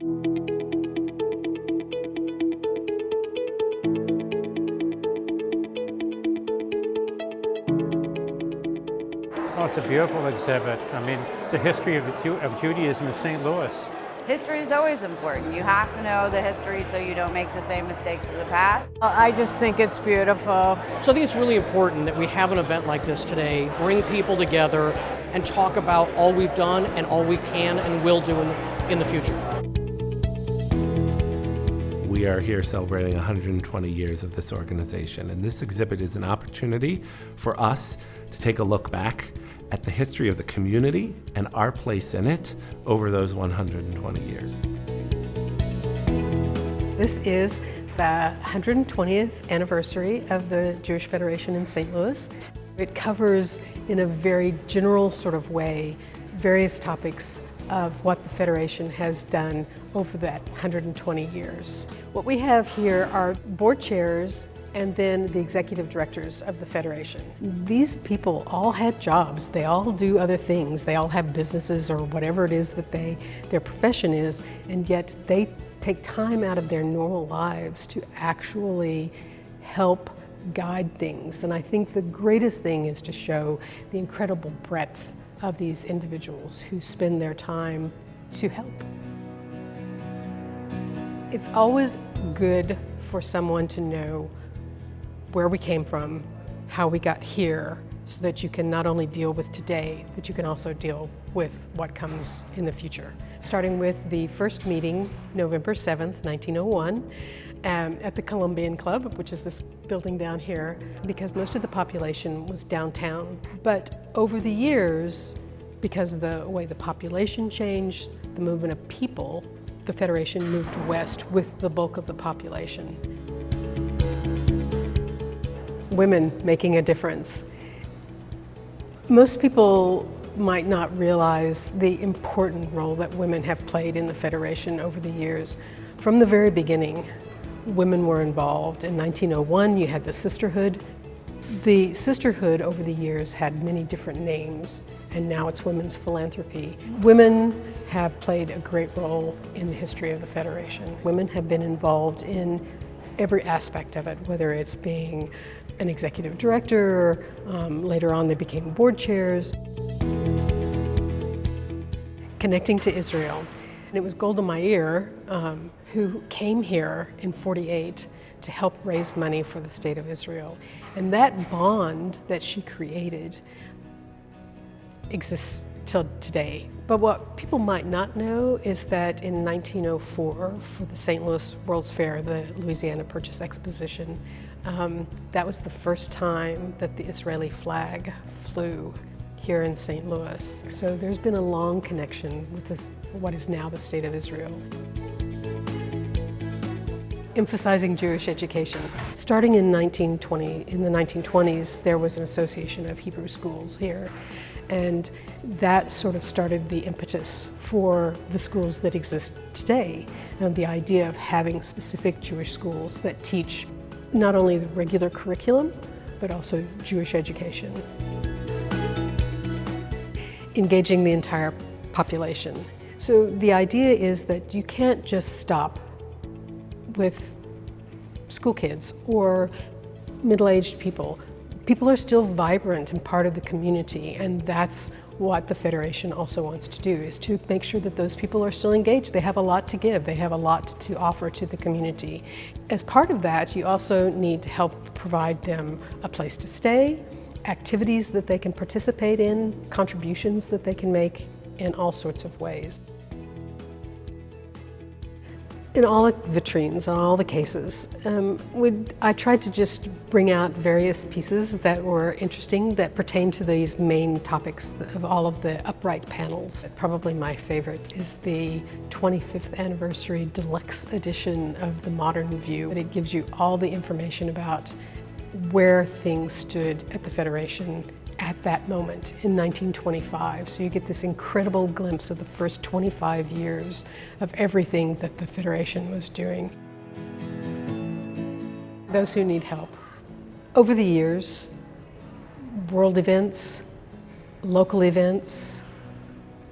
Oh, it's a beautiful exhibit. I mean, it's a history of Judaism in St. Louis. History is always important. You have to know the history so you don't make the same mistakes of the past. I just think it's beautiful. So I think it's really important that we have an event like this today, bring people together and talk about all we've done and all we can and will do in the future. We are here celebrating 120 years of this organization, and this exhibit is an opportunity for us to take a look back at the history of the community and our place in it over those 120 years. This is the 120th anniversary of the Jewish Federation in St. Louis. It covers, in a very general sort of way, various topics of what the Federation has done over that 120 years. What we have here are board chairs and then the executive directors of the Federation. These people all had jobs, they all do other things, they all have businesses or whatever it is that their profession is, and yet they take time out of their normal lives to actually help guide things. And I think the greatest thing is to show the incredible breadth of these individuals who spend their time to help. It's always good for someone to know where we came from, how we got here, so that you can not only deal with today, but you can also deal with what comes in the future. Starting with the first meeting, November 7th, 1901, at the Columbian Club, which is this building down here, because most of the population was downtown. But over the years, because of the way the population changed, the movement of people, the Federation moved west with the bulk of the population. Women making a difference. Most people might not realize the important role that women have played in the Federation over the years. From the very beginning, women were involved. In 1901, you had the Sisterhood. The Sisterhood over the years had many different names, and now it's Women's Philanthropy. Women have played a great role in the history of the Federation. Women have been involved in every aspect of it, whether it's being an executive director, later on they became board chairs. Connecting to Israel. And it was Golda Meir who came here in '48 to help raise money for the state of Israel. And that bond that she created exists till today. But what people might not know is that in 1904, for the St. Louis World's Fair, the Louisiana Purchase Exposition, that was the first time that the Israeli flag flew here in St. Louis. So there's been a long connection with this, what is now the State of Israel. Emphasizing Jewish education. Starting in the 1920s, there was an association of Hebrew schools here. And that sort of started the impetus for the schools that exist today. And the idea of having specific Jewish schools that teach not only the regular curriculum, but also Jewish education. Engaging the entire population. So the idea is that you can't just stop with school kids or middle-aged people. People are still vibrant and part of the community, and that's what the Federation also wants to do, is to make sure that those people are still engaged. They have a lot to give. They have a lot to offer to the community. As part of that, you also need to help provide them a place to stay, activities that they can participate in, contributions that they can make in all sorts of ways. In all the vitrines, on all the cases, I tried to just bring out various pieces that were interesting that pertain to these main topics of all of the upright panels. Probably my favorite is the 25th anniversary deluxe edition of the Modern View. It gives you all the information about where things stood at the Federation at that moment in 1925. So you get this incredible glimpse of the first 25 years of everything that the Federation was doing. Those who need help. Over the years, world events, local events,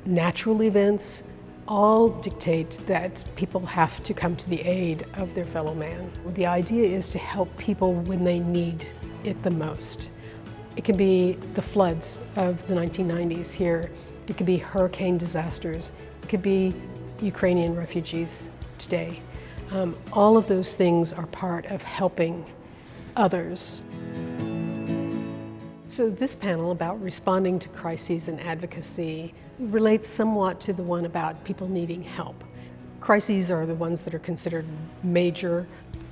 natural events all dictate that people have to come to the aid of their fellow man. The idea is to help people when they need it the most. It can be the floods of the 1990s here. It could be hurricane disasters. It could be Ukrainian refugees today. All of those things are part of helping others. So this panel about responding to crises and advocacy relates somewhat to the one about people needing help. Crises are the ones that are considered major.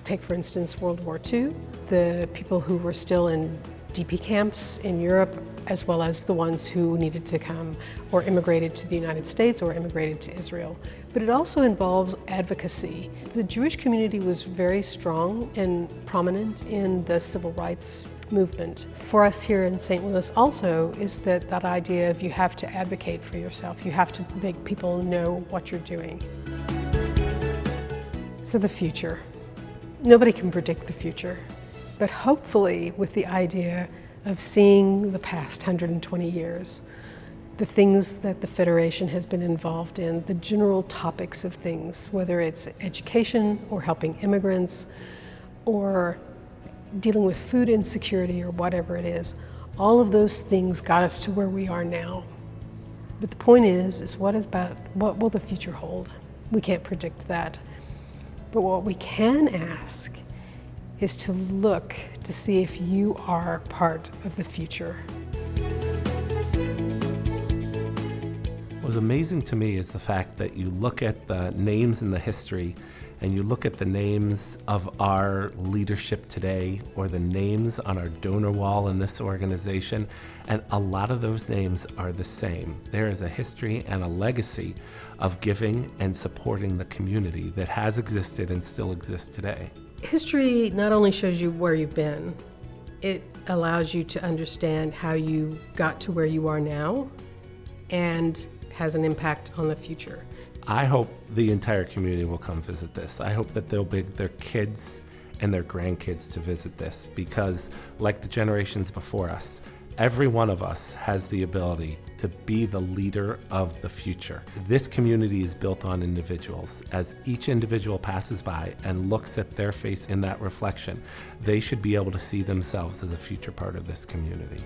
Take, for instance, World War II, the people who were still in DP camps in Europe, as well as the ones who needed to come or immigrated to the United States or immigrated to Israel. But it also involves advocacy. The Jewish community was very strong and prominent in the civil rights movement. For us here in St. Louis also is that idea of you have to advocate for yourself. You have to make people know what you're doing. So the future. Nobody can predict the future, but hopefully with the idea of seeing the past 120 years, the things that the Federation has been involved in, the general topics of things, whether it's education or helping immigrants or dealing with food insecurity or whatever it is, all of those things got us to where we are now. But the point is what will the future hold? We can't predict that. But what we can ask is to look to see if you are part of the future. What's amazing to me is the fact that you look at the names in the history and you look at the names of our leadership today or the names on our donor wall in this organization, and a lot of those names are the same. There is a history and a legacy of giving and supporting the community that has existed and still exists today. History not only shows you where you've been, it allows you to understand how you got to where you are now and has an impact on the future. I hope the entire community will come visit this. I hope that they'll bring their kids and their grandkids to visit this because, like the generations before us, every one of us has the ability to be the leader of the future. This community is built on individuals. As each individual passes by and looks at their face in that reflection, they should be able to see themselves as a future part of this community.